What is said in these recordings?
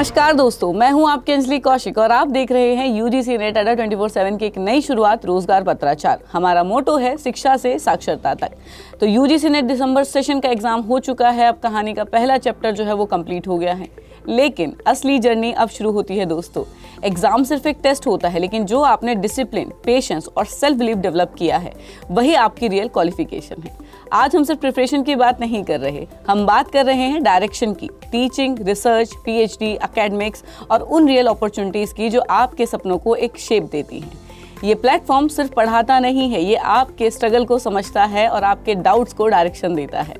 नमस्कार दोस्तों, मैं हूं आपकी अंजलि कौशिक और आप देख रहे हैं यूजीसी नेट अड्डा 24/7 की एक नई शुरुआत रोजगार पत्राचार। हमारा मोटो है शिक्षा से साक्षरता तक। तो यूजीसी नेट दिसंबर सेशन का एग्जाम हो चुका है। अब कहानी का पहला चैप्टर जो है वो कंप्लीट हो गया है, लेकिन असली जर्नी अब शुरू होती है दोस्तों। एग्जाम सिर्फ एक टेस्ट होता है, लेकिन जो आपने डिसिप्लिन, पेशेंस और सेल्फ बिलीव डेवलप किया है वही आपकी रियल क्वालिफिकेशन है। आज हम सिर्फ प्रिपरेशन की बात नहीं कर रहे, हम बात कर रहे हैं डायरेक्शन की, टीचिंग, रिसर्च, पीएचडी, एकेडमिक्स और उन रियल अपॉर्चुनिटीज की जो आपके सपनों को एक शेप देती हैं। ये प्लेटफॉर्म सिर्फ पढ़ाता नहीं है, ये आपके स्ट्रगल को समझता है और आपके डाउट्स को डायरेक्शन देता है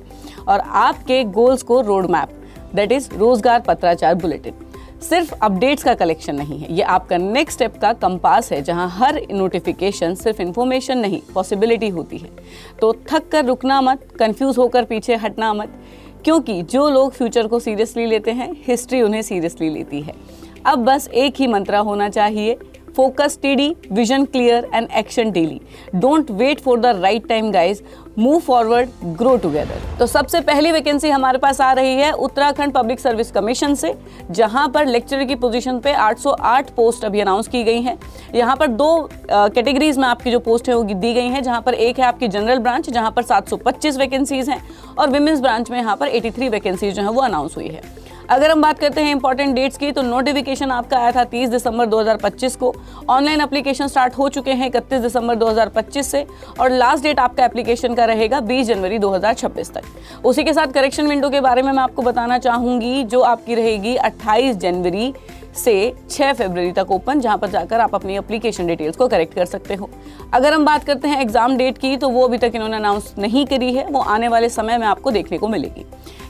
और आपके गोल्स को रोड मैप, दैट इज रोजगार पत्राचार बुलेटिन सिर्फ अपडेट्स का कलेक्शन नहीं है, ये आपका नेक्स्ट स्टेप का कंपास है, जहां हर नोटिफिकेशन सिर्फ इन्फॉर्मेशन नहीं, पॉसिबिलिटी होती है। तो थक कर रुकना मत, कंफ्यूज होकर पीछे हटना मत, क्योंकि जो लोग फ्यूचर को सीरियसली लेते हैं, हिस्ट्री उन्हें सीरियसली लेती है। अब बस एक ही मंत्र होना चाहिए, focus steady, vision clear and action daily. Don't wait for the right time guys, move forward, grow together. तो सबसे पहली वैकेंसी हमारे पास आ रही है उत्तराखंड पब्लिक सर्विस कमीशन से, जहां पर लेक्चरर की पोजीशन पे 808 पोस्ट अभी अनाउंस की गई हैं। यहाँ पर दो कैटेगरीज में आपकी जो पोस्ट है वो दी गई हैं, जहां पर एक है आपकी जनरल ब्रांच जहां पर 725 वैकेंसीज हैं और विमेंस ब्रांच में यहाँ पर 83 वैकेंसीज जो है वो अनाउंस हुई है। अगर हम बात करते हैं इंपॉर्टेंट डेट्स की, तो नोटिफिकेशन आपका आया था 30 दिसंबर 2025 को। ऑनलाइन एप्लीकेशन स्टार्ट हो चुके हैं 31 दिसंबर 2025 से और लास्ट डेट आपका एप्लीकेशन का रहेगा 20 जनवरी 2026 तक। उसी के साथ करेक्शन विंडो के बारे में मैं आपको बताना चाहूँगी, जो आपकी रहेगी 28 जनवरी से 6 फरवरी तक ओपन, जहां पर जाकर आप अपनी एप्लीकेशन डिटेल्स को करेक्ट कर सकते हो। अगर हम बात करते हैं एग्जाम डेट की, तो वो अभी तक इन्होंने अनाउंस नहीं करी है, वो आने वाले समय में आपको देखने को मिलेगी।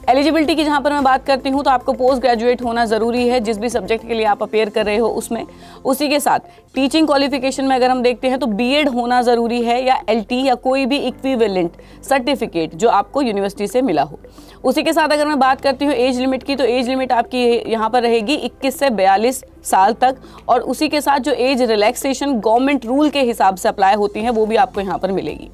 एलिजिबिलिटी की जहां पर मैं बात करती हूं, तो आपको पोस्ट ग्रेजुएट होना जरूरी है जिस भी सब्जेक्ट के लिए आप अपेयर कर रहे हो उसमें। उसी के साथ टीचिंग क्वालिफिकेशन में अगर हम देखते हैं तो बीएड होना जरूरी है, या एलटी या कोई भी इक्विवेलेंट सर्टिफिकेट जो आपको यूनिवर्सिटी से मिला हो। उसी के साथ अगर मैं बात करती हूँ एज लिमिट की, तो एज लिमिट आपकी यहाँ पर रहेगी 21 से 42 साल तक, और उसी के साथ जो एज रिलैक्सेशन गवर्नमेंट रूल के हिसाब से अप्लाई होती हैं वो भी आपको यहाँ पर मिलेगी।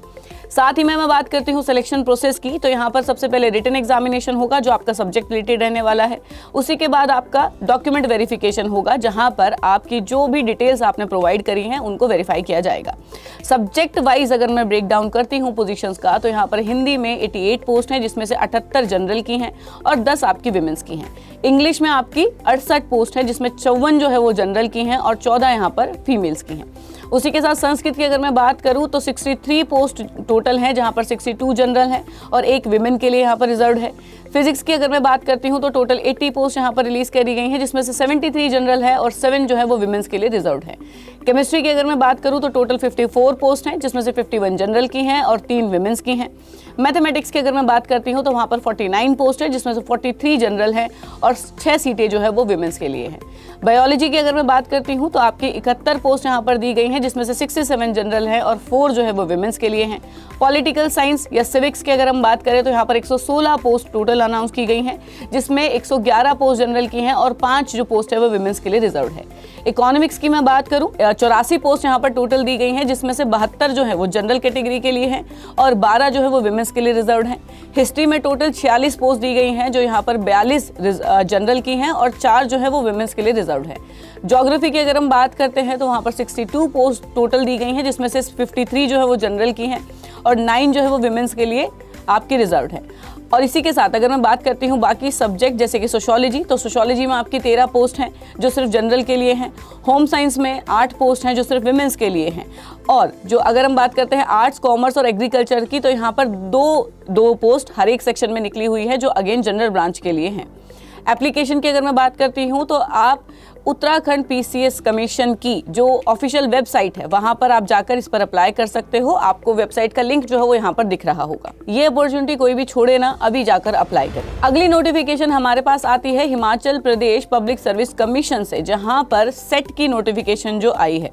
साथ ही मैं बात करती हूँ सिलेक्शन प्रोसेस की, तो यहाँ पर सबसे पहले रिटन एग्जामिनेशन होगा जो आपका सब्जेक्ट रिलेटेड रहने वाला है। उसी के बाद आपका डॉक्यूमेंट वेरिफिकेशन होगा, जहाँ पर आपकी जो भी डिटेल्स आपने प्रोवाइड करी हैं उनको वेरीफाई किया जाएगा। सब्जेक्ट वाइज अगर मैं ब्रेक डाउन करती हूँ पोजीशंस का, तो यहाँ पर हिंदी में 88 पोस्ट हैं, जिसमें से 78 जनरल की हैं और 10 आपकी विमेंस की हैं। इंग्लिश में आपकी 68 पोस्ट है, जिसमें 54 जो है वो जनरल की हैं और 14 यहाँ पर फीमेल्स की हैं। उसी के साथ संस्कृत की अगर मैं बात करूं तो 63 पोस्ट टोटल हैं, जहां पर 62 जनरल हैं और एक विमेन के लिए यहां पर रिजर्व है। फिजिक्स की अगर मैं बात करती हूं तो टोटल 80 पोस्ट यहां पर रिलीज करी गई हैं, जिसमें से 73 जनरल है और 7 जो है वो विमेंस के लिए रिजर्व है। केमिस्ट्री की अगर मैं बात करूं तो टोटल 54 पोस्ट हैं, जिसमें से 51 जनरल की हैं और 3 विमेंस की हैं। मैथमेटिक्स की अगर मैं बात करती हूं तो वहां पर 49 पोस्ट है, जिसमें से 43 जनरल हैं और 6 सीटें जो है वो विमेंस के लिए हैं। बायोलॉजी की अगर मैं बात करती हूं तो आपकी 71 पोस्ट यहां पर दी गई हैं, जिसमें से 67 जनरल है और 4 जो है वो विमेंस के लिए हैं। पॉलिटिकल साइंस या सिविक्स की अगर हम बात करें तो यहाँ पर 116 पोस्ट टोटल अनाउंस की गई हैं, जिसमें 111 पोस्ट जनरल की हैं और 5 जो पोस्ट है वो विमेंस के लिए रिजर्व है। इकोनॉमिक्स की मैं बात करूं, 84 पोस्ट यहाँ पर टोटल दी गई हैं, जिसमें से 72 जो है वो जनरल कैटेगरी के लिए हैं और 12 जो है वो विमेंस के लिए रिजर्व हैं। हिस्ट्री में टोटल 46 पोस्ट दी गई हैं, जो यहाँ पर 42 जनरल की हैं और 4 जो है वो विमेंस के लिए रिजर्व है। ज्योग्राफी की अगर हम बात करते हैं तो वहाँ पर 62 पोस्ट टोटल दी गई हैं, जिसमें से 53 जो है वो जनरल की हैं और 9 जो है वो विमेंस के लिए आपकी रिजर्व है। और इसी के साथ अगर मैं बात करती हूँ बाकी सब्जेक्ट जैसे कि सोशियोलॉजी, तो सोशियोलॉजी में आपकी 13 पोस्ट हैं जो सिर्फ जनरल के लिए हैं। होम साइंस में 8 पोस्ट हैं जो सिर्फ विमेंस के लिए हैं। और जो अगर हम बात करते हैं आर्ट्स, कॉमर्स और एग्रीकल्चर की, तो यहाँ पर दो पोस्ट हर एक सेक्शन में निकली हुई है, जो अगेन जनरल ब्रांच के लिए हैं। एप्लीकेशन की अगर मैं बात करती हूँ तो आप उत्तराखंड पीसीएस कमीशन की जो ऑफिशियल वेबसाइट है वहां पर आप जाकर इस पर अप्लाई कर सकते हो। आपको वेबसाइट का लिंक जो है वो यहाँ पर दिख रहा होगा। ये अपॉर्चुनिटी कोई भी छोड़े ना, अभी जाकर अप्लाई करें। अगली नोटिफिकेशन हमारे पास आती है Himachal Pradesh public service commission से, जहां पर सेट की नोटिफिकेशन जो आई है।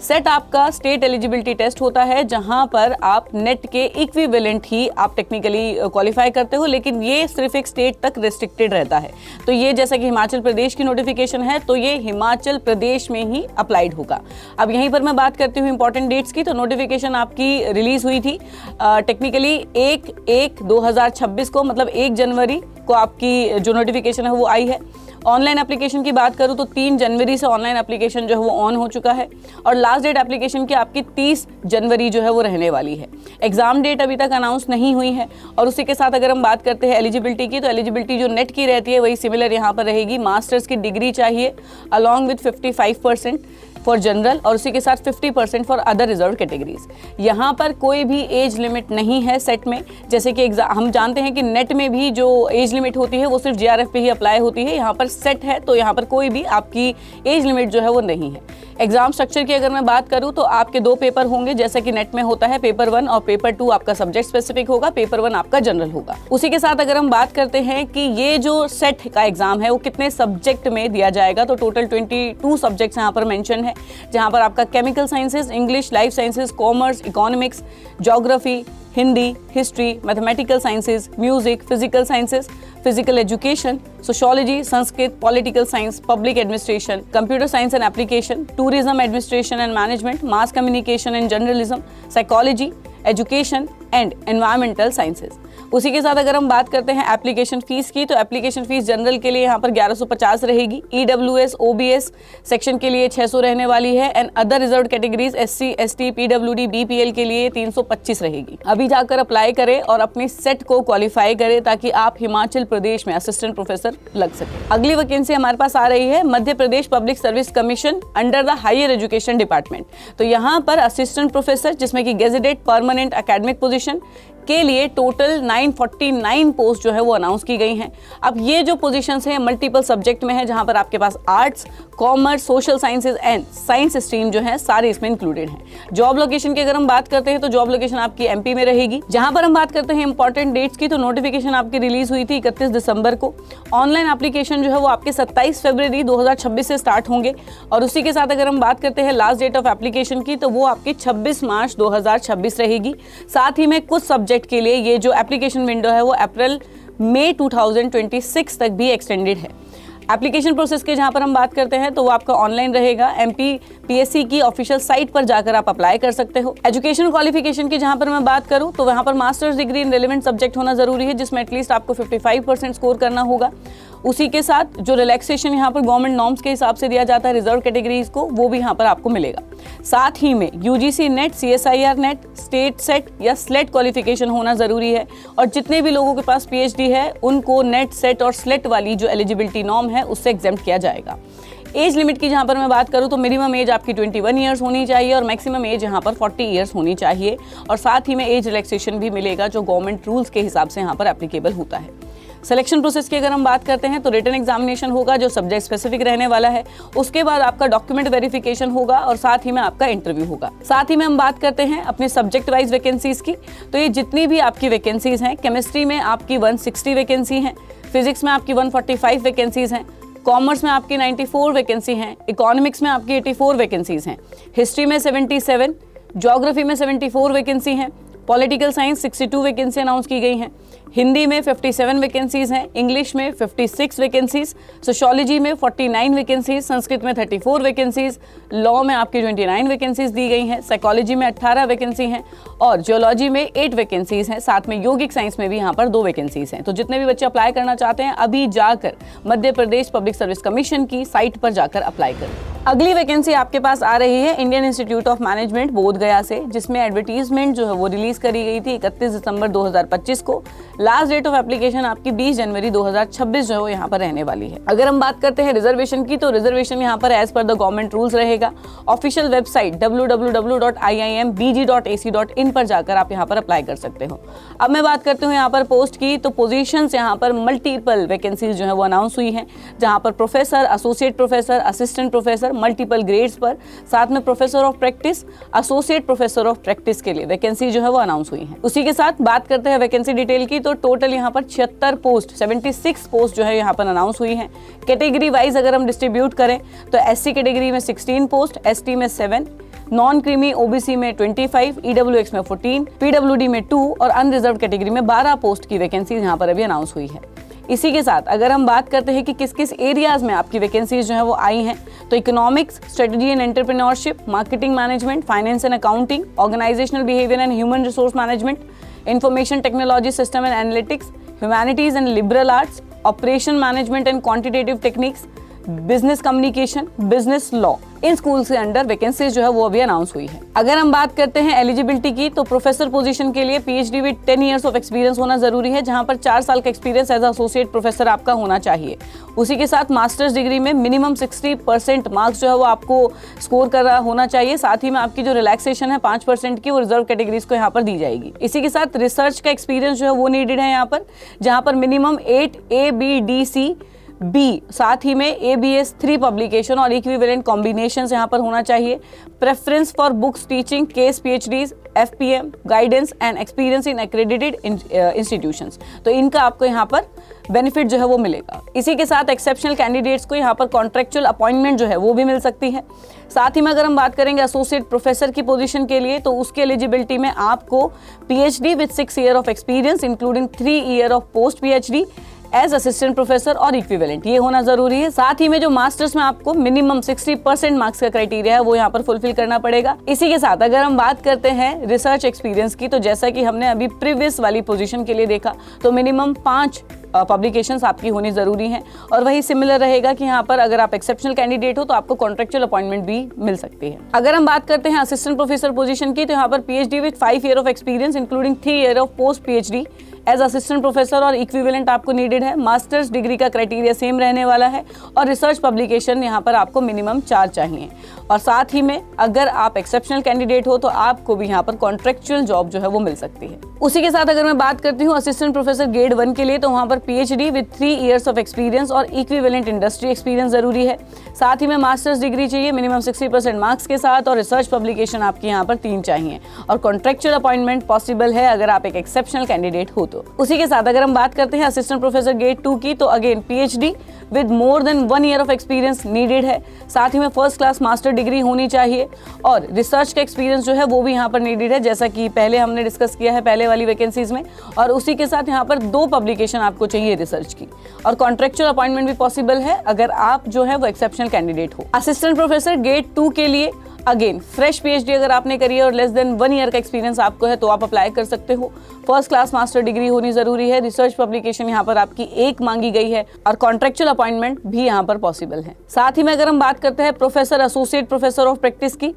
सेट आपका स्टेट एलिजिबिलिटी टेस्ट होता है, जहां पर आप नेट के इक्विवेलेंट ही आप टेक्निकली क्वालिफाई करते हो, लेकिन ये सिर्फ एक स्टेट तक रिस्ट्रिक्टेड रहता है। तो ये जैसा कि हिमाचल प्रदेश की नोटिफिकेशन है, तो ये हिमाचल प्रदेश में ही अप्लाइड होगा। अब यहीं पर मैं बात करती हूँ इंपॉर्टेंट डेट्स की, तो नोटिफिकेशन आपकी रिलीज हुई थी टेक्निकली 1/1/2026 को, मतलब 1 जनवरी को आपकी जो नोटिफिकेशन है वो आई है। ऑनलाइन एप्लीकेशन की बात करूँ तो 3 जनवरी से ऑनलाइन एप्लीकेशन जो है वो ऑन हो चुका है और लास्ट डेट एप्लीकेशन की आपकी 30 जनवरी जो है वो रहने वाली है। एग्जाम डेट अभी तक अनाउंस नहीं हुई है और उसी के साथ अगर हम बात करते हैं एलिजिबिलिटी की, तो एलिजिबिलिटी जो नेट की रहती है वही सिमिलर यहाँ पर रहेगी। मास्टर्स की डिग्री चाहिए अलॉन्ग विथ 55% फॉर जनरल और उसी के साथ 50% फॉर अदर रिजर्व कैटेगरीज। यहाँ पर कोई भी एज लिमिट नहीं है सेट में, जैसे कि हम जानते हैं कि नेट में भी जो एज लिमिट होती है वो सिर्फ जीआरएफ पे ही अप्लाई होती है। यहाँ पर सेट है तो यहाँ पर कोई भी आपकी एज लिमिट जो है वो नहीं है। एग्जाम स्ट्रक्चर की अगर मैं बात करूँ तो आपके 2 पेपर होंगे, जैसे कि नेट में होता है पेपर 1 और पेपर 2 आपका सब्जेक्ट स्पेसिफिक होगा, पेपर 1 आपका जनरल होगा। उसी के साथ अगर हम बात करते हैं कि ये जो सेट का एग्जाम है वो कितने सब्जेक्ट में दिया जाएगा, तो टोटल 22 सब्जेक्ट्स यहाँ पर मेंशन है, जहाँ पर आपका chemical sciences, English, life sciences, commerce, economics, geography, Hindi, history, mathematical sciences, music, physical sciences, physical education, sociology, Sanskrit, political science, public administration, computer science and application, tourism administration and management, mass communication and journalism, psychology, education and environmental sciences. उसी के साथ अगर हम बात करते हैं application fees की, तो एप्लीकेशन फीस जनरल के लिए यहाँ पर 1150 रहेगी, ईडब्ल्यूएस, ओबीएस सेक्शन के लिए 600 रहने वाली है and other reserve categories SC, ST, PWD, BPL के लिए 325 रहेगी। अभी जाकर अप्लाई करें और अपनी सेट को क्वालिफाई करें ताकि आप हिमाचल प्रदेश में असिस्टेंट प्रोफेसर लग सके। अगली वैकेंसी हमारे पास आ रही है Madhya Pradesh public service commission under the higher education department. तो यहाँ पर असिस्टेंट प्रोफेसर जिसमें कि गेजेटेड परमानेंट एकेडमिक पोजीशन के लिए टोटल 949 पोस्ट जो है वो अनाउंस की गई हैं। अब ये जो पोजीशंस हैं मल्टीपल सब्जेक्ट में है, जहां पर आपके पास arts, commerce, social sciences and science stream जो है सारे इसमें इंक्लूडेड हैं। जॉब लोकेशन की अगर हम बात करते हैं तो जॉब लोकेशन आपकी एमपी में रहेगी। जहां पर हम बात करते हैं इंपॉर्टेंट डेट्स की, तो नोटिफिकेशन आपकी रिलीज हुई थी 31 दिसंबर को। ऑनलाइन एप्लीकेशन जो है वो आपके 27 फरवरी 2026 से स्टार्ट होंगे और उसी के साथ अगर हम बात करते हैं लास्ट डेट ऑफ एप्लीकेशन की, तो वो आपकी 26 मार्च 2026 रहेगी। साथ ही में कुछ सब्जेक्ट के लिए ये जो एप्लीकेशन विंडो है वो अप्रैल मई 2026 तक भी एक्सटेंडेड है। एप्लीकेशन प्रोसेस के जहां पर हम बात करते हैं तो वो आपका ऑनलाइन रहेगा। एमपीपीएससी की ऑफिशियल साइट पर जाकर आप अप्लाई कर सकते हो। एजुकेशन क्वालिफिकेशन की जहां पर मैं बात करूं तो वहां पर masters degree in relevant subject होना जरूरी है, जिसमें एटलीस्ट आपको 55% स्कोर करना होगा। उसी के साथ जो रिलैक्सेशन यहाँ पर गवर्नमेंट नॉर्म्स के हिसाब से दिया जाता है रिजर्व कैटेगरीज को, वो भी यहाँ पर आपको मिलेगा। साथ ही में UGC net, CSIR net, state set या स्लेट क्वालिफिकेशन होना जरूरी है और जितने भी लोगों के पास पीएचडी है उनको नेट, सेट और स्लेट वाली जो एलिजिबिलिटी नॉर्म है उससे एग्जेम्प्ट किया जाएगा। एज लिमिट की जहाँ पर मैं बात करूँ तो मिनिमम एज आपकी 21 ईयर्स होनी चाहिए और मैक्सिमम एज यहाँ पर 40 ईयर्स होनी चाहिए और साथ ही में एज रिलैक्सेशन भी मिलेगा जो गवर्नमेंट रूल्स के हिसाब से यहाँ पर एप्लीकेबल होता है। सिलेक्शन प्रोसेस की अगर हम बात करते हैं तो रिटन एग्जामिनेशन होगा जो सब्जेक्ट स्पेसिफिक रहने वाला है। उसके बाद आपका डॉक्यूमेंट वेरिफिकेशन होगा और साथ ही में आपका इंटरव्यू होगा। साथ ही में हम बात करते हैं अपने सब्जेक्ट वाइज वैकेंसीज की, तो ये जितनी भी आपकी वैकेंसीज हैं, केमिस्ट्री में आपकी 160 वैकेंसी हैं, फिजिक्स में आपकी 145 वैकेंसीज हैं, कॉमर्स में आपकी 94 वैकेंसी हैं, इकोनॉमिक्स में आपकी 84 वैकेंसीज हैं, हिस्ट्री में 77, ज्योग्राफी में 74 वैकेंसी हैं, पॉलिटिकल साइंस 62 वैकेंसी अनाउंस की गई हैं, हिंदी में 57 वैकेंसीज हैं, इंग्लिश में 56 वैकेंसीज, सोशियोलॉजी में 49 वैकेंसीज, संस्कृत में 34 वैकेंसीज, लॉ में आपकी 29 वैकेंसीज दी गई हैं, साइकोलॉजी में 18 वैकेंसी हैं और जियोलॉजी में 8 वैकेंसीज हैं। साथ में योगिक साइंस में भी यहाँ पर 2 वैकेंसीज हैं। तो जितने भी बच्चे अप्लाई करना चाहते हैं अभी जाकर मध्य प्रदेश पब्लिक सर्विस कमीशन की साइट पर जाकर अप्लाई करें। अगली वैकेंसी आपके पास आ रही है Indian Institute of Management Bodhgaya से, जिसमें एडवर्टीजमेंट जो है वो रिलीज करी गई थी 31 दिसंबर 2025 को। लास्ट डेट ऑफ एप्लीकेशन आपकी 20 जनवरी 2026 जो है वो यहाँ पर रहने वाली है। अगर हम बात करते हैं रिजर्वेशन की, तो रिजर्वेशन यहाँ पर as per the government rules रहेगा। ऑफिशियल वेबसाइट www.iimbg.ac.in पर जाकर आप यहाँ पर अप्लाई कर सकते हो। अब मैं बात करती हूँ यहाँ पर पोस्ट की, तो पोजीशंस यहाँ पर मल्टीपल वैकेंसीज जो है वो अनाउंस हुई हैं, जहाँ पर professor, associate professor, assistant professor multiple grades पर, साथ में professor of practice, associate professor of practice के लिए वैकेंसी जो है वो अनाउंस हुई है। उसी के साथ बात करते हैं वैकेंसी डिटेल की, तो टोटल यहाँ पर 76 पोस्ट जो है यहाँ पर अनाउंस हुई है। कैटेगरी वाइज अगर हम डिस्ट्रीब्यूट करें तो एससी कैटेगरी में 16 पोस्ट, एसटी में 7, नॉन क्रीमी ओबीसी में 25, ईडब्ल्यूएक्स में 14, पीडब्ल्यूडी में 2 और अनरिजर्व कैटेगरी में 12 पोस्ट की वैकेंसी यहाँ पर अभी अनाउंस हुई है। इसी के साथ अगर हम बात करते हैं कि किस किस एरियाज में आपकी वैकेंसीज जो है वो आई हैं, तो economics, strategy and entrepreneurship, marketing management, finance and accounting, organisational behaviour and human resource management, information technology system and analytics, humanities and liberal arts, operation management and quantitative techniques, business communication, business law, इन school के under vacancies जो है वो अभी announce हुई है। अगर हम बात करते हैं एलिजिबिलिटी की, तो प्रोफेसर पोजीशन के लिए PhD with 10 years of experience होना जरूरी है, जहां पर 4 साल का एक्सपीरियंस एज एसोसिएट प्रोफेसर आपका होना चाहिए। उसी के साथ मास्टर्स डिग्री में मिनिमम 60% मार्क्स जो है वो आपको स्कोर कर रहा होना चाहिए। साथ ही में आपकी जो रिलैक्सेशन है 5% की, वो रिजर्व कैटेगरीज को यहाँ पर दी जाएगी। इसी के साथ रिसर्च का एक्सपीरियंस जो है वो नीडेड है यहाँ पर, जहाँ पर मिनिमम 8 ABDC बी, साथ ही में ABS 3 पब्लिकेशन और इक्विवेलेंट कॉम्बिनेशन यहाँ पर होना चाहिए। Preference for books teaching, case PhDs, FPM, guidance and experience in accredited institutions, तो इनका आपको यहाँ पर बेनिफिट जो है वो मिलेगा। इसी के साथ एक्सेप्शनल कैंडिडेट्स को यहाँ पर कॉन्ट्रेक्चुअल अपॉइंटमेंट जो है वो भी मिल सकती है। साथ ही में अगर हम बात करेंगे एसोसिएट प्रोफेसर की पोजीशन के लिए, तो उसके एलिजिबिलिटी में आपको PhD with 6 year of experience including 3 year of post PhD as assistant professor और इक्विवेलेंट, ये होना जरूरी है। साथ ही में जो मास्टर्स में आपको मिनिमम 60% मार्क्स का क्राइटेरिया है वो यहाँ पर फुलफिल करना पड़ेगा। इसी के साथ अगर हम बात करते हैं रिसर्च एक्सपीरियंस की, तो जैसा कि हमने अभी प्रीवियस वाली पोजीशन के लिए देखा, तो मिनिमम 5 पब्लिकेशंस आपकी होनी जरूरी हैं, और वही सिमिलर रहेगा कि यहाँ पर अगर आप एक्सेप्शनल कैंडिडेट हो तो आपको कॉन्ट्रेक्चुअल अपॉइंटमेंट भी मिल सकती है। अगर हम बात करते हैं असिस्टेंट प्रोफेसर पोजीशन की, तो यहाँ पर PhD with 5 year of experience including 3 year of post PhD as assistant professor और इक्विवेलेंट आपको नीडेड है। मास्टर्स डिग्री का क्राइटेरिया सेम रहने वाला है, और रिसर्च पब्लिकेशन यहाँ पर आपको मिनिमम 4 चाहिए। और साथ ही में अगर आप एक्सेप्शनल कैंडिडेट हो तो आपको भी यहाँ पर कॉन्ट्रेक्चुअल जॉब जो है वो मिल सकती है। उसी के साथ अगर मैं बात करती हूँ असिस्टेंट प्रोफेसर ग्रेड 1 के लिए, तो वहाँ पर PhD with 3 years of experience और इक्विवेलेंट इंडस्ट्री एक्सपीरियंस जरूरी है। साथ ही में मास्टर्स डिग्री चाहिए मिनिमम 60% मार्क्स के साथ, और रिसर्च पब्लिकेशन आपकी यहाँ पर 3 चाहिए, और कॉन्ट्रेक्चुअल अपॉइंटमेंट पॉसिबल है अगर आप एक एक्सेप्शनल कैंडिडेट हो तो। उसी के साथ अगर हम बात करते हैं असिस्टेंट प्रोफेसर ग्रेड 2 की, तो again PhD with more than 1 year of experience needed है। साथ ही में फर्स्ट क्लास मास्टर डिग्री होनी चाहिए, और रिसर्च का एक्सपीरियंस जो है वो भी यहाँ पर नीडेड है, जैसा कि पहले हमने डिस्कस किया है पहले वाली वैकेंसीज में। और उसी के साथ यहाँ पर 2 पब्लिकेशन आपको चाहिए रिसर्च की, और कॉन्ट्रेक्चुअल अपॉइंटमेंट भी पॉसिबल है अगर आप जो है वो एक्सेप्शनल कैंडिडेट हो। असिस्टेंट प्रोफेसर ग्रेड 2 के लिए अगेन फ्रेश PhD अगर आपने करी है और लेस देन 1 ईयर का एक्सपीरियंस आपको है तो आप अप्लाई कर सकते हो। फर्स्ट क्लास मास्टर डिग्री होनी जरूरी है, रिसर्च पब्लिकेशन यहाँ पर आपकी 1 मांगी गई है, और कॉन्ट्रेक्चुअल अपॉइंटमेंट भी यहाँ पर पॉसिबल है। साथ ही में अगर हम बात करते हैं professor associate professor of practice की,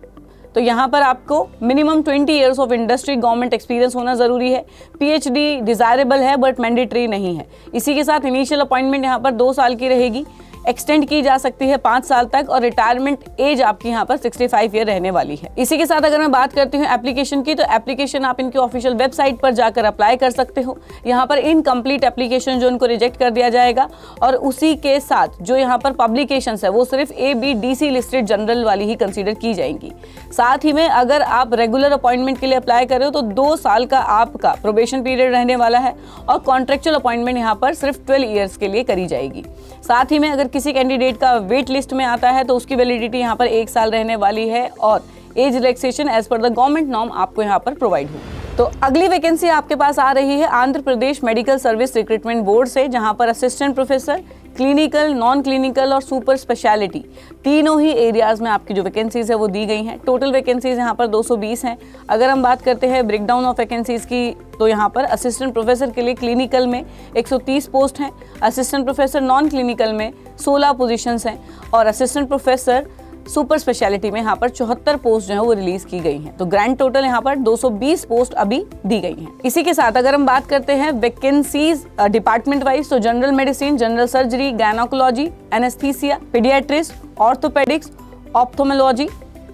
तो यहाँ पर आपको minimum 20 years of industry government experience होना जरूरी है। PhD डिजायरेबल है बट मैंडेटरी नहीं है। इसी के साथ इनिशियल अपॉइंटमेंट यहाँ पर 2 साल की रहेगी, एक्सटेंड की जा सकती है 5 साल तक, और रिटायरमेंट एज आपकी यहाँ पर 65 ईयर रहने वाली है। इसी के साथ अगर मैं बात करती हूँ एप्लीकेशन की, तो एप्लीकेशन आप इनकी ऑफिशियल वेबसाइट पर जाकर अप्लाई कर सकते हो। यहाँ पर इनकम्प्लीट एप्लीकेशन जो इनको रिजेक्ट कर दिया जाएगा, और उसी के साथ जो यहाँ पर पब्लिकेशन है वो सिर्फ ABDC लिस्टेड जनरल वाली ही कंसिडर की जाएंगी। साथ ही में अगर आप रेगुलर अपॉइंटमेंट के लिए अप्लाई कर रहे हो तो 2 साल का आपका प्रोबेशन पीरियड रहने वाला है, और कॉन्ट्रेक्चुअल अपॉइंटमेंट यहाँ पर सिर्फ 12 ईयर्स के लिए करी जाएगी। साथ ही में अगर किसी कैंडिडेट का वेट लिस्ट में आता है तो उसकी वैलिडिटी यहाँ पर 1 साल रहने वाली है, और age relaxation as per the government norm आपको यहाँ पर प्रोवाइड होगी। तो अगली वैकेंसी आपके पास आ रही है Andhra Pradesh medical service recruitment board से, जहाँ पर assistant professor, clinical, non clinical और सुपर स्पेशलिटी तीनों ही एरियाज में आपकी जो वैकेंसीज है वो दी गई हैं। टोटल वैकेंसीज यहाँ पर 220 हैं। अगर हम बात करते हैं ब्रेकडाउन ऑफ वैकेंसीज की, तो यहाँ पर असिस्टेंट प्रोफेसर के लिए क्लिनिकल में 130 पोस्ट हैं, असिस्टेंट प्रोफेसर नॉन क्लिनिकल में 16 पोजीशंस हैं, और असिस्टेंट प्रोफेसर सुपर स्पेशलिटी में यहाँ पर 74 पोस्ट जो है वो रिलीज की गई हैं। तो ग्रैंड टोटल यहाँ पर 220 पोस्ट अभी दी गई हैं। इसी के साथ अगर हम बात करते हैं वैकेंसीज डिपार्टमेंट वाइज, तो general medicine, general surgery, gynaecology, anaesthesia, पीडियाट्रिस्ट, orthopaedics, ophthalmology,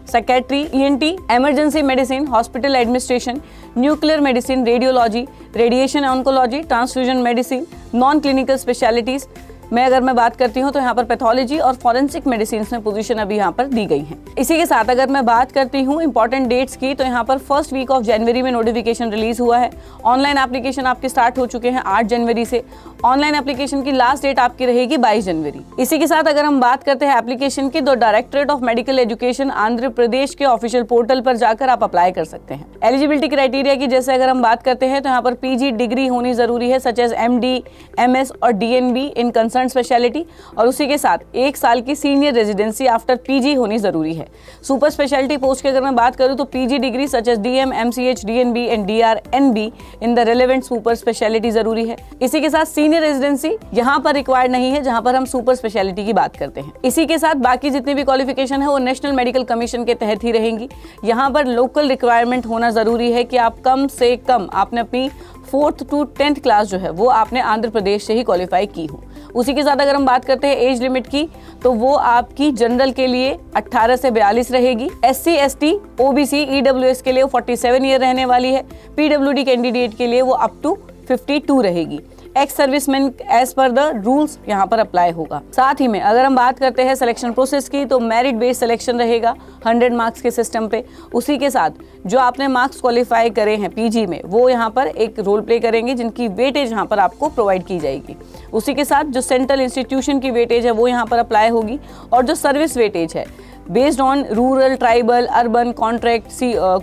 secretary, ENT, emergency medicine, hospital administration, nuclear medicine, radiology, radiation oncology, transfusion medicine, non clinical specialities में अगर मैं बात करती हूँ तो यहाँ पर पैथोलॉजी और फॉरेंसिक मेडिसिन में पोजीशन अभी यहाँ पर दी गई है। इसी के साथ अगर मैं बात करती हूँ इंपॉर्टेंट डेट्स की, तो यहाँ पर फर्स्ट वीक ऑफ जनवरी में नोटिफिकेशन रिलीज हुआ है। ऑनलाइन एप्लीकेशन आपके स्टार्ट हो चुके हैं 8 जनवरी से। ऑनलाइन एप्लीकेशन की लास्ट डेट आपकी रहेगी 22 जनवरी। इसी के साथ अगर हम बात करते हैं एप्लीकेशन की, तो directorate of medical education Andhra Pradesh के ऑफिशियल पोर्टल पर जाकर आप अप्लाई कर सकते हैं। एलिजिबिलिटी क्राइटेरिया की जैसे अगर हम बात करते हैं तो यहाँ पर PG डिग्री होनी जरूरी है, सच एज MD, MS और DNB इन कंसर्न कंसर्न स्पेशलिटी और उसी के साथ 1 साल की सीनियर रेजिडेंसी आफ्टर पीजी होनी जरूरी है। सुपर स्पेशलिटी पोस्ट की अगर मैं बात करूं तो PG degree such as DM, MCh, DNB and DRNB in the relevant super speciality जरूरी है। इसी के साथ सीनियर रेजिडेंसी यहाँ पर रिक्वायर्ड नहीं है जहां पर हम सुपर स्पेशलिटी की बात करते हैं। इसी के साथ बाकी जितनी भी क्वालिफिकेशन है वो नेशनल मेडिकल कमीशन के तहत ही रहेंगी। यहाँ पर लोकल रिक्वायरमेंट होना जरूरी है कि आप कम से कम आपने अपनी 4th to 10th क्लास जो है वो आपने आंध्र प्रदेश से ही क्वालिफाई की हो। उसी के साथ अगर हम बात करते हैं एज लिमिट की तो वो आपकी जनरल के लिए 18 से 42 रहेगी, SC, ST, OBC, EWS के लिए 47 ईयर रहने वाली है, PWD कैंडिडेट के लिए वो अप टू 52 रहेगी। Ex serviceman as per the rules यहाँ पर अप्लाई होगा। साथ ही में अगर हम बात करते हैं सिलेक्शन प्रोसेस की तो मेरिट बेस्ड सिलेक्शन रहेगा 100 मार्क्स के सिस्टम पे। उसी के साथ जो आपने मार्क्स क्वालिफाई करे हैं पीजी में वो यहाँ पर एक रोल प्ले करेंगे जिनकी वेटेज यहाँ पर आपको प्रोवाइड की जाएगी। उसी के साथ जो सेंट्रल इंस्टीट्यूशन की वेटेज है वो यहाँ पर अप्लाई होगी और जो सर्विस वेटेज है based on rural, tribal, urban, contract,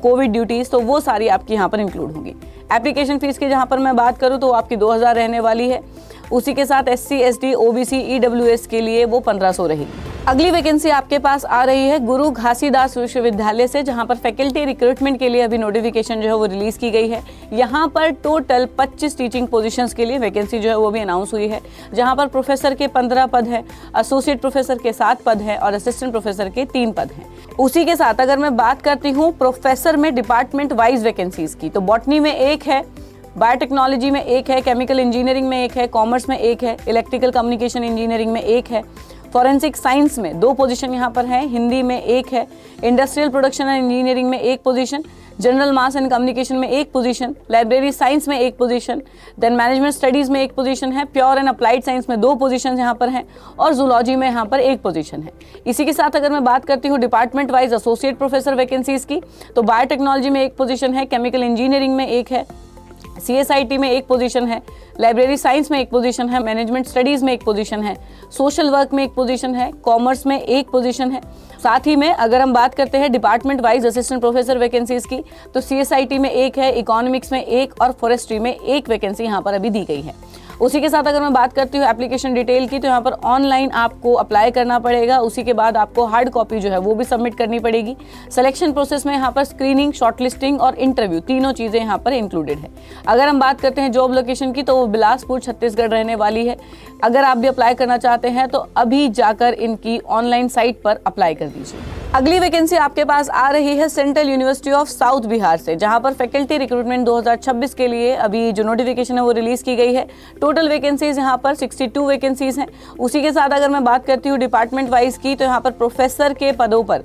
Covid duties तो वो सारी आपकी यहाँ पर इंक्लूड होंगी। एप्लीकेशन फीस की जहाँ पर मैं बात करूँ तो आपकी 2000 रहने वाली है। उसी के साथ SC, ST, OBC, EWS के लिए वो 1500 रहेगी। अगली वैकेंसी आपके पास आ रही है गुरु घासीदास विश्वविद्यालय से जहां पर फैकल्टी रिक्रूटमेंट के लिए अभी नोटिफिकेशन जो है वो रिलीज की गई है। यहां पर टोटल 25 टीचिंग पोजीशंस के लिए वैकेंसी जो है वो भी अनाउंस हुई है, जहां पर प्रोफेसर के 15 पद है, एसोसिएट प्रोफेसर के 7 पद है और असिस्टेंट प्रोफेसर के 3 पद हैं। उसी के साथ अगर मैं बात करती हूँ प्रोफेसर में डिपार्टमेंट वाइज वैकेंसीज की तो बॉटनी में 1 है, बायोटेक्नोलॉजी में 1 है, केमिकल इंजीनियरिंग में 1 है, कॉमर्स में 1 है, इलेक्ट्रिकल कम्युनिकेशन इंजीनियरिंग में 1 है, फॉरेंसिक साइंस में 2 पोजीशन यहाँ पर है, हिंदी में 1 है, इंडस्ट्रियल प्रोडक्शन एंड इंजीनियरिंग में 1 position, general mass and communication में 1 पोजीशन, लाइब्रेरी साइंस में 1 पोजीशन, देन मैनेजमेंट स्टडीज में 1 पोजीशन है, प्योर एंड अप्लाइड साइंस में 2 पोजीशन यहाँ पर हैं और जूलॉजी में यहाँ पर 1 पोजीशन है। इसी के साथ अगर मैं बात करती हूँ department wise associate professor vacancies की तो बायोटेक्नोलॉजी में 1 पोजीशन है, केमिकल इंजीनियरिंग में 1 है, CSIT में 1 पोजीशन है, लाइब्रेरी साइंस में 1 पोजीशन है, मैनेजमेंट स्टडीज में 1 पोजीशन है, सोशल वर्क में 1 पोजीशन है, कॉमर्स में 1 पोजीशन है। साथ ही में अगर हम बात करते हैं department wise assistant professor vacancies की तो CSIT में 1 है, इकोनॉमिक्स में 1 और फॉरेस्ट्री में 1 वैकेंसी यहाँ पर अभी दी गई है। उसी के साथ अगर मैं बात करती हूँ एप्लीकेशन डिटेल की तो यहाँ पर ऑनलाइन आपको अप्लाई करना पड़ेगा। उसी के बाद आपको हार्ड कॉपी जो है वो भी सबमिट करनी पड़ेगी। सिलेक्शन प्रोसेस में यहाँ पर स्क्रीनिंग, शॉर्टलिस्टिंग और इंटरव्यू तीनों चीज़ें यहाँ पर इंक्लूडेड है। अगर हम बात करते हैं जॉब लोकेशन की तो वो बिलासपुर छत्तीसगढ़ रहने वाली है। अगर आप भी अप्लाई करना चाहते हैं तो अभी जाकर इनकी ऑनलाइन साइट पर अप्लाई कर दीजिए। अगली वैकेंसी आपके पास आ रही है central university of south Bihar से, जहां पर फैकल्टी रिक्रूटमेंट 2026 के लिए अभी जो नोटिफिकेशन है वो रिलीज की गई है। टोटल वैकेंसीज यहां पर 62 वैकेंसीज हैं। उसी के साथ अगर मैं बात करती हूँ डिपार्टमेंट वाइज की तो यहाँ पर प्रोफेसर के पदों पर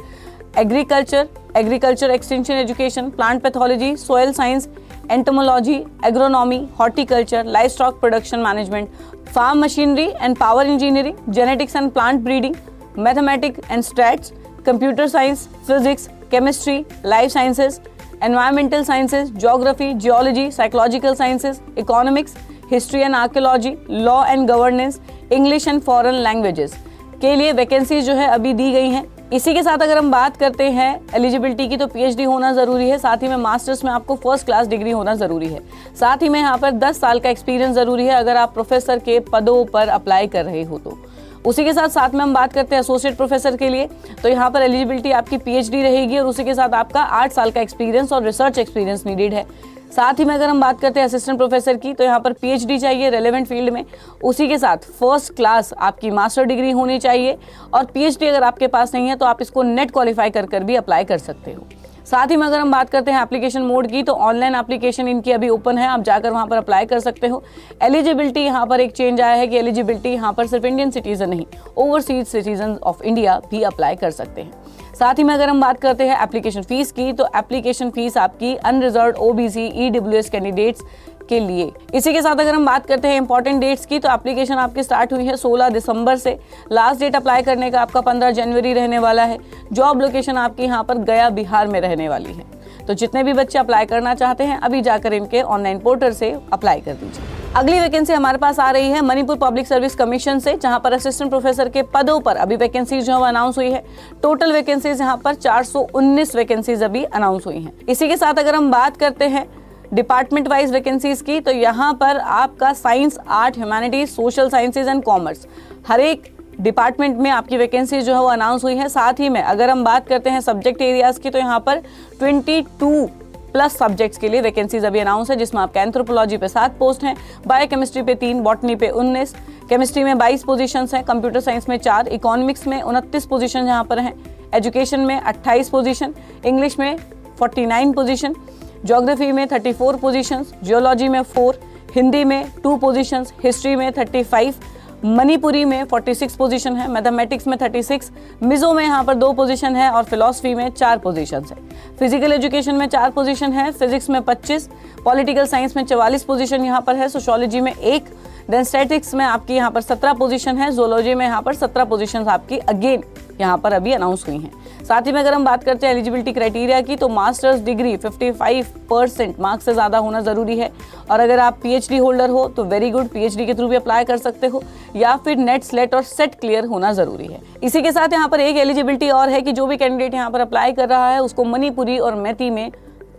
agriculture extension education, plant pathology, soil science, entomology, agronomy, horticulture, livestock production management, farm machinery and power engineering, genetics and plant breeding, mathematics and stats, computer science, physics, chemistry, life sciences, environmental sciences, geography, geology, psychological sciences, economics, history and archaeology, law and governance, English and foreign languages के लिए vacancies जो है अभी दी गई हैं। इसी के साथ अगर हम बात करते हैं एलिजिबिलिटी की तो PhD होना ज़रूरी है। साथ ही में मास्टर्स में आपको 1st क्लास डिग्री होना ज़रूरी है। साथ ही में यहाँ पर 10 साल का एक्सपीरियंस ज़रूरी है अगर आप प्रोफेसर के पदों पर अप्लाई कर रहे हो तो। उसी के साथ में हम बात करते हैं एसोसिएट प्रोफेसर के लिए तो यहाँ पर एलिजिबिलिटी आपकी PhD रहेगी और उसी के साथ आपका 8 साल का एक्सपीरियंस और रिसर्च एक्सपीरियंस नीडेड है। साथ ही में अगर हम बात करते हैं असिस्टेंट प्रोफेसर की तो यहाँ पर PhD चाहिए रेलेवेंट फील्ड में। उसी के साथ 1st क्लास आपकी मास्टर डिग्री होनी चाहिए और PhD अगर आपके पास नहीं है तो आप इसको नेट क्वालिफाई कर भी अप्लाई कर सकते हो। साथ ही में अगर हम बात करते हैं एप्लीकेशन मोड की तो ऑनलाइन एप्लीकेशन इनकी अभी ओपन है, आप जाकर वहाँ पर अप्लाई कर सकते हो। एलिजिबिलिटी यहाँ पर एक चेंज आया है कि एलिजिबिलिटी यहाँ पर सिर्फ इंडियन सिटीजन नहीं, ओवरसीज सिटीजन ऑफ इंडिया भी अप्लाई कर सकते हैं। साथ ही में अगर हम बात करते हैं एप्लीकेशन फीस की तो एप्लीकेशन फीस आपकी अनरिजर्व्ड OBC EWS कैंडिडेट्स के लिए। इसी के साथ अगर हम बात करते हैं इंपॉर्टेंट डेट्स की तो एप्लीकेशन आपकी स्टार्ट हुई है 16 दिसंबर से। लास्ट डेट अप्लाई करने का आपका 15 जनवरी रहने वाला है। जॉब लोकेशन आपकी यहाँ पर गया बिहार में रहने वाली है। तो जितने भी बच्चे अप्लाई करना चाहते हैं अभी जाकर इनके ऑनलाइन पोर्टल से अप्लाई कर दीजिए। अगली वैकेंसी हमारे पास आ रही है मणिपुर पब्लिक सर्विस कमीशन से, जहां पर असिस्टेंट प्रोफेसर के पदों पर अभी वैकेंसीज जो है अनाउंस हुई है। टोटल वैकेंसीज यहां पर 419 वैकेंसीज अभी अनाउंस हुई हैं। इसी के साथ अगर हम बात करते हैं डिपार्टमेंट वाइज वैकेंसीज की, तो यहाँ पर आपका science, art, humanities, social sciences and commerce, हर एक डिपार्टमेंट में आपकी वैकेंसी जो है वो अनाउंस हुई है। साथ ही में अगर हम बात करते हैं सब्जेक्ट एरियाज की, तो यहाँ पर 22+ सब्जेक्ट्स के लिए वैकेंसीज अभी अनाउंस है, जिसमें आपके एंथ्रोपोलॉजी पे 7 पोस्ट हैं, बायोकेमिस्ट्री पे 3, बॉटनी पे 19, केमिस्ट्री में 22 पोजीशंस हैं, कंप्यूटर साइंस में 4, इकोनॉमिक्स में 29 पोजीशन यहाँ पर हैं, एजुकेशन में 28 पोजीशन, इंग्लिश में 49 पोजीशन, ज्योग्राफी में 34 पोजीशंस, जियोलॉजी में 4, हिंदी में 2 पोजीशंस, हिस्ट्री में 35, मणिपुरी में 46 पोजीशन है, मैथमेटिक्स में 36, मिजो में यहाँ पर 2 पोजीशन है और फिलॉसफी में 4 पोजीशन है, फिजिकल एजुकेशन में 4 पोजीशन है, फिजिक्स में 25, पॉलिटिकल साइंस में 44 पोजीशन यहाँ पर है, सोशियोलॉजी में 1, देन स्टैटिक्स में आपकी यहाँ पर 17 पोजीशन है, जोलॉजी में यहाँ पर 17 पोजीशन आपकी अगेन यहाँ पर अभी अनाउंस हुई हैं। साथ ही में अगर हम बात करते हैं एलिजिबिलिटी क्राइटेरिया की, तो मास्टर्स डिग्री 55% मार्क्स से ज़्यादा होना ज़रूरी है, और अगर आप पीएचडी होल्डर हो तो वेरी गुड, पीएचडी के थ्रू भी अप्लाई कर सकते हो, या फिर नेट, स्लेट और सेट क्लियर होना ज़रूरी है। इसी के साथ यहाँ पर एक एलिजिबिलिटी और है कि जो भी कैंडिडेट यहाँ पर अप्लाई कर रहा है उसको मणिपुरी और मैती में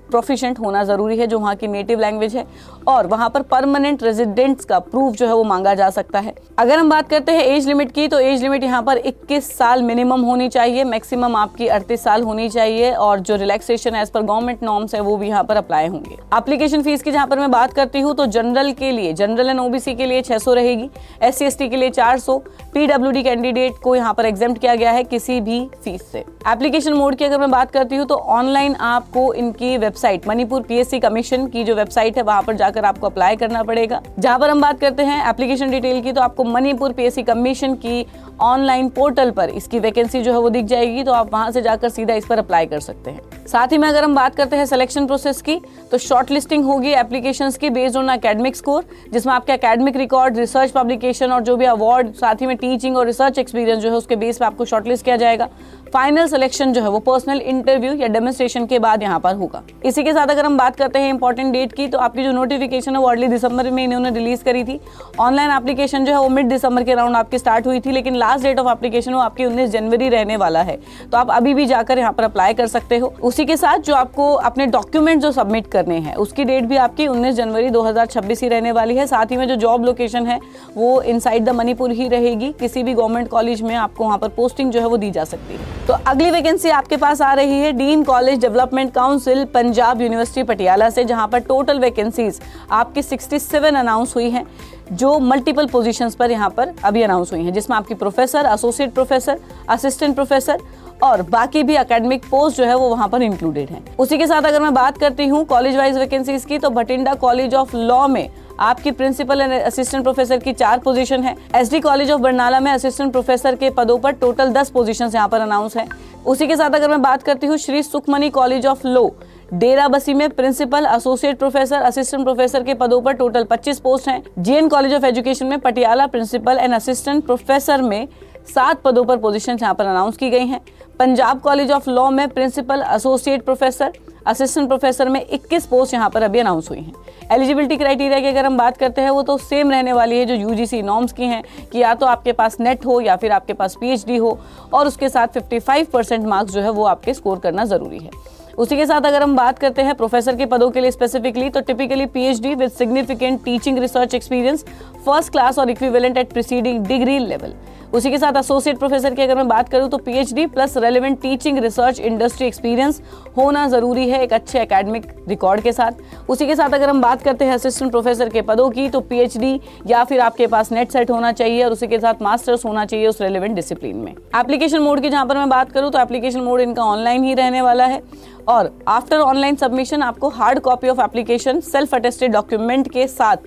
प्रोफिशिएंट होना ज़रूरी है, जो वहाँ की नेटिव लैंग्वेज है, और वहाँ पर परमानेंट रेजिडेंट्स का प्रूफ जो है वो मांगा जा सकता है। अगर हम बात करते हैं एज लिमिट की, तो एज लिमिट यहाँ पर 21 साल मिनिमम होनी चाहिए, मैक्सिमम आपकी 38 साल होनी चाहिए, और जो relaxation as per government norms है वो भी यहाँ पर अप्लाई होंगे। एप्लीकेशन फीस की जहाँ पर मैं बात करती हूँ, तो जनरल के लिए, जनरल एंड ओबीसी के लिए 600 रहेगी, SC ST के लिए 400, PWD कैंडिडेट को यहाँ पर एग्जेम्प्ट किया गया है किसी भी फीस से। एप्लीकेशन मोड की अगर मैं बात करती हूँ, तो ऑनलाइन आपको इनकी वेबसाइट, मणिपुर PSC कमीशन की जो वेबसाइट है वहां पर जाकर आपको अप्लाई करना पड़ेगा। जहां पर हम बात करते हैं एप्लीकेशन डिटेल की, तो आपको मणिपुर PSC कमीशन की ऑनलाइन पोर्टल पर इसकी वैकेंसी जो है वो दिख जाएगी, तो आप वहां से जाकर सीधा इस पर अप्लाई कर सकते हैं। साथ ही में अगर हम बात करते हैं सिलेक्शन प्रोसेस की, तो शॉर्ट लिस्टिंग होगी एप्लीकेशंस की बेस्ड ऑन एकेडमिक स्कोर, जिसमें आपके एकेडमिक रिकॉर्ड, रिसर्च पब्लिकेशन और जो भी अवार्ड, साथ ही में टीचिंग और रिसर्च एक्सपीरियंस जो है उसके बेस पे आपको शॉर्टलिस्ट किया जाएगा। फाइनल सिलेक्शन जो है वो पर्सनल इंटरव्यू या डेमोन्स्ट्रेशन के बाद यहाँ पर होगा। इसी के साथ अगर हम बात करते हैं इंपॉर्टेंट डेट की, तो आपकी जो नोटिफिकेशन है वो अर्ली दिसंबर में इन्होंने रिलीज करी थी। ऑनलाइन एप्लीकेशन जो है वो मिड दिसंबर के अराउंड आपकी स्टार्ट हुई थी, लेकिन लास्ट डेट ऑफ एप्लीकेशन वो आपकी 19 जनवरी रहने वाला है, तो आप अभी भी जाकर यहाँ पर अप्लाई कर सकते हो। उसी के साथ जो आपको अपने डॉक्यूमेंट जो सबमिट करने हैं उसकी डेट भी आपकी 19 जनवरी 2026 ही रहने वाली है। साथ ही में जो जॉब लोकेशन है वो इनसाइड द मणिपुर ही रहेगी, किसी भी गवर्नमेंट कॉलेज में आपको वहाँ पर पोस्टिंग जो है वो दी जा सकती है। तो अगली वैकेंसी आपके पास आ रही है dean college development council Punjab university Patiala से, जहां पर टोटल वैकेंसीज आपकी 67 अनाउंस हुई हैं, जो मल्टीपल पोजीशंस पर यहां पर अभी अनाउंस हुई हैं, जिसमें आपकी professor, associate professor, assistant professor और बाकी भी एकेडमिक पोस्ट जो है वो वहां पर इंक्लूडेड हैं। उसी के साथ अगर मैं बात करती हूँ कॉलेज वाइज वैकेंसीज की, तो भटिंडा कॉलेज ऑफ लॉ में आपकी प्रिंसिपल एंड असिस्टेंट प्रोफेसर की 4 पोजीशन है। SD कॉलेज ऑफ बरनाला में असिस्टेंट प्रोफेसर के पदों पर टोटल 10 पोजीशंस यहाँ पर अनाउंस है। उसी के साथ अगर मैं बात करती हूँ Shri Sukhmani college of law Derabassi में principal, associate professor, assistant professor के पदों पर टोटल 25 पोस्ट हैं। GN कॉलेज ऑफ एजुकेशन में Patiala principal and assistant professor में 7 पदों पर पोजीशन यहाँ पर अनाउंस की गई हैं। पंजाब कॉलेज ऑफ लॉ में principal, associate professor, assistant professor में 21 पोस्ट यहाँ पर अभी अनाउंस हुई हैं। एलिजिबिलिटी क्राइटेरिया की अगर हम बात करते हैं, वो तो सेम रहने वाली है जो UGC नॉर्म्स की हैं, कि या तो आपके पास नेट हो या फिर आपके पास PhD हो, और उसके साथ 55% मार्क्स जो है वो आपके स्कोर करना ज़रूरी है। उसी के साथ अगर हम बात करते हैं प्रोफेसर के पदों के लिए स्पेसिफिकली, तो typically PhD with significant teaching research experience, first class और equivalent at preceding degree level. उसी के साथ एसोसिएट प्रोफेसर की अगर मैं बात करूं, तो PhD plus relevant teaching research industry experience होना ज़रूरी है, एक अच्छे एकेडमिक रिकॉर्ड के साथ। उसी के साथ अगर हम बात करते हैं असिस्टेंट प्रोफेसर के पदों की, तो PhD या फिर आपके पास नेट सेट होना चाहिए, और उसी के साथ मास्टर्स होना चाहिए उस रेलेवेंट डिसिप्लिन में। एप्लीकेशन मोड की जहाँ पर मैं बात करूँ, तो एप्लीकेशन मोड इनका ऑनलाइन ही रहने वाला है, और आफ्टर ऑनलाइन सबमिशन आपको hard copy of application self attested document के साथ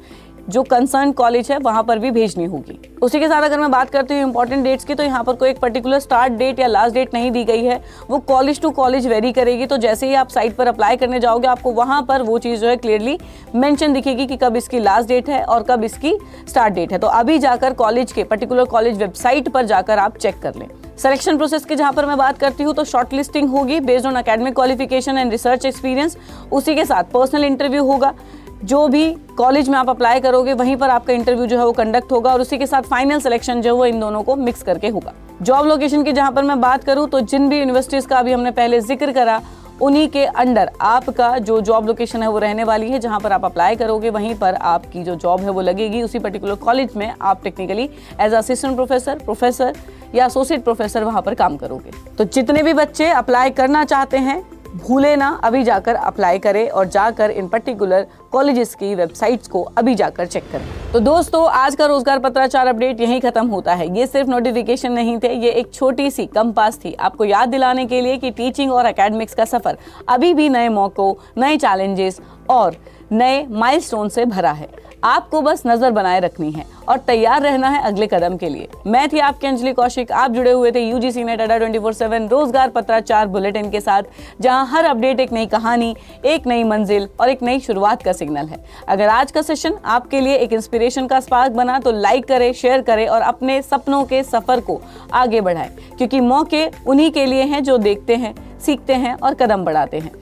जो कंसर्न कॉलेज है वहां पर भी भेजनी होगी। उसी के साथ अगर मैं बात करती हूँ इंपॉर्टेंट डेट्स की, तो यहाँ पर कोई एक पर्टिकुलर स्टार्ट डेट या लास्ट डेट नहीं दी गई है, वो कॉलेज टू कॉलेज वेरी करेगी। तो जैसे ही आप साइट पर अप्लाई करने जाओगे, आपको वहां पर वो चीज़ जो है क्लियरली मेंशन दिखेगी कि कब इसकी लास्ट डेट है और कब इसकी स्टार्ट डेट है। तो अभी जाकर कॉलेज के पर्टिकुलर कॉलेज वेबसाइट पर जाकर आप चेक कर लें। सिलेक्शन प्रोसेस की जहां पर मैं बात करती हूँ, तो शॉर्ट लिस्टिंग होगी based on academic qualification and research experience. उसी के साथ पर्सनल इंटरव्यू होगा, जो भी कॉलेज में आप अप्लाई करोगे वहीं पर आपका इंटरव्यू जो है वो कंडक्ट होगा, और उसी के साथ फाइनल सिलेक्शन जो है वो इन दोनों को मिक्स करके होगा। जॉब लोकेशन की जहां पर मैं बात करूं, तो जिन भी यूनिवर्सिटीज़ का अभी हमने पहले जिक्र करा, उन्हीं के अंडर आपका जो जॉब लोकेशन है वो रहने वाली है। जहां पर आप अप्लाई करोगे वहीं पर आपकी जो जॉब है वो लगेगी। उसी पर्टिकुलर कॉलेज में आप technically as assistant professor, professor या एसोसिएट प्रोफेसर वहां पर काम करोगे। तो जितने भी बच्चे अप्लाई करना चाहते हैं भूले ना, अभी जाकर अप्लाई करें और जाकर इन पर्टिकुलर कॉलेजेस की वेबसाइट्स को अभी जाकर चेक करें। तो दोस्तों, आज का रोजगार पत्राचार अपडेट यहीं खत्म होता है। ये सिर्फ नोटिफिकेशन नहीं थे, ये एक छोटी सी कंपास थी आपको याद दिलाने के लिए कि टीचिंग और एकेडमिक्स का सफर अभी भी नए मौकों, नए चैलेंजेस और नए माइलस्टोन से भरा है। आपको बस नजर बनाए रखनी है और तैयार रहना है अगले कदम के लिए। मैं थी आपकी अंजलि कौशिक। आप जुड़े हुए थे यूजीसी नेट अड्डा 24/7 रोजगार पत्राचार बुलेटिन के साथ, जहां हर अपडेट एक नई कहानी, एक नई मंजिल और एक नई शुरुआत का सिग्नल है। अगर आज का सेशन आपके लिए एक इंस्पिरेशन का स्पार्क बना तो लाइक करें, शेयर करें और अपने सपनों के सफर को आगे बढ़ाएं, क्योंकि मौके उन्हीं के लिए हैं जो देखते हैं, सीखते हैं और कदम बढ़ाते हैं।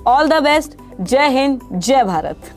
All the best. जय हिंद, जय भारत।